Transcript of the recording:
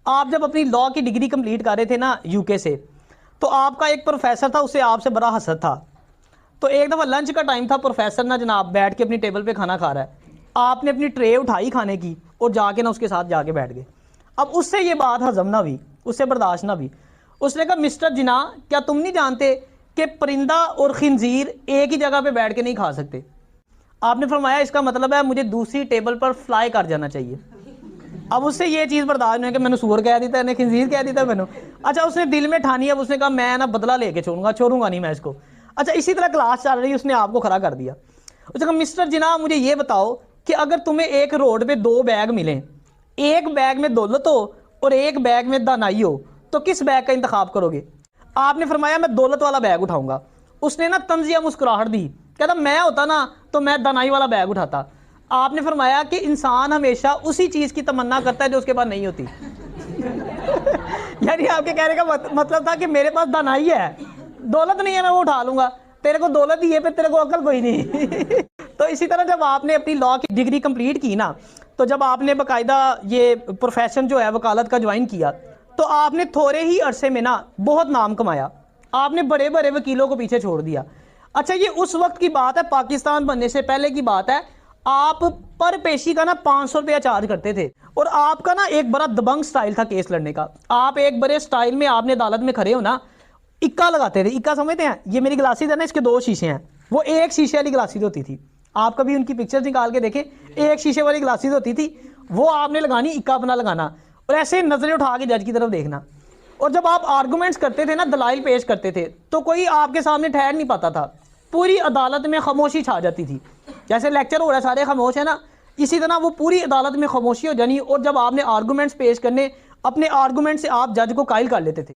آپ جب اپنی لا کی ڈگری کمپلیٹ کر رہے تھے نا یو کے سے، تو آپ کا ایک پروفیسر تھا، اسے آپ سے بڑا حسد تھا. تو ایک دفعہ لنچ کا ٹائم تھا، پروفیسر نا جناب بیٹھ کے اپنی ٹیبل پہ کھانا کھا رہا ہے، آپ نے اپنی ٹرے اٹھائی کھانے کی اور جا کے نا اس کے ساتھ جا کے بیٹھ گئے. اب اس سے یہ بات ہضم نہ ہوئی، اس سے برداشت نہ ہوئی. اس نے کہا مسٹر جنا، کیا تم نہیں جانتے کہ پرندہ اور خنزیر ایک ہی جگہ پہ بیٹھ کے نہیں کھا سکتے؟ آپ نے فرمایا اس کا مطلب ہے مجھے دوسری ٹیبل پر فلائی کر جانا چاہیے. اب اس سے یہ چیز برداشت نہیں ہے کہ میں نے سور کہہ دیتا ہے، خنزیر کہہ دیتا ہے میں نے. اچھا اس نے دل میں ٹھانی، اب اس نے کہا میں نا بدلہ لے کے چھوڑوں گا نہیں میں اس کو. اچھا اسی طرح کلاس چل رہی، اس نے آپ کو کھڑا کر دیا. اس نے کہا مسٹر جناب مجھے یہ بتاؤ کہ اگر تمہیں ایک روڈ پہ دو بیگ ملیں، ایک بیگ میں دولت ہو اور ایک بیگ میں دانائی ہو، تو کس بیگ کا انتخاب کرو گے؟ آپ نے فرمایا میں دولت والا بیگ اٹھاؤں گا. اس نے نا طنزیہ مسکراہٹ دی، کہتا میں ہوتا نا تو میں دانائی والا بیگ اٹھاتا. آپ نے فرمایا کہ انسان ہمیشہ اسی چیز کی تمنا کرتا ہے جو اس کے پاس نہیں ہوتی. یعنی آپ کے کہنے کا مطلب تھا کہ میرے پاس دانائی ہے، دولت نہیں ہے، میں وہ اٹھا لوں گا. تیرے کو دولت ہی ہے پھر تیرے کو عقل کوئی نہیں. تو اسی طرح جب آپ نے اپنی لا کی ڈگری کمپلیٹ کی نا، تو جب آپ نے باقاعدہ یہ پروفیشن جو ہے وکالت کا جوائن کیا، تو آپ نے تھوڑے ہی عرصے میں نا بہت نام کمایا. آپ نے بڑے بڑے وکیلوں کو پیچھے چھوڑ دیا. اچھا یہ اس وقت کی بات ہے، پاکستان بننے سے پہلے کی بات ہے. آپ پر پیشی کا نا 500 روپیہ چارج کرتے تھے، اور آپ کا نا ایک بڑا دبنگ سٹائل تھا کیس لڑنے کا. آپ ایک بڑے سٹائل میں آپ نے عدالت میں کھڑے ہو نا، اکا لگاتے تھے. اکا سمجھتے ہیں؟ یہ میری گلاسز ہے نا، اس کے 2 شیشے ہیں، وہ ایک شیشے والی گلاسز ہوتی تھی. آپ کبھی ان کی پکچرز نکال کے دیکھیں، ایک شیشے والی گلاسز ہوتی تھی، وہ آپ نے لگانی، اکا اپنا لگانا، اور ایسے نظریں اٹھا کے جج کی طرف دیکھنا. اور جب آپ آرگومنٹس کرتے تھے نا، دلائل پیش کرتے تھے، تو کوئی آپ کے سامنے ٹھہر نہیں پاتا تھا. پوری عدالت میں خاموشی چھا جاتی تھی. جیسے لیکچر ہو رہا ہے سارے خاموش ہیں نا، اسی طرح وہ پوری عدالت میں خاموشی ہو جانی. اور جب آپ نے آرگومنٹس پیش کرنے، اپنے آرگومنٹ سے آپ جج کو قائل کر لیتے تھے.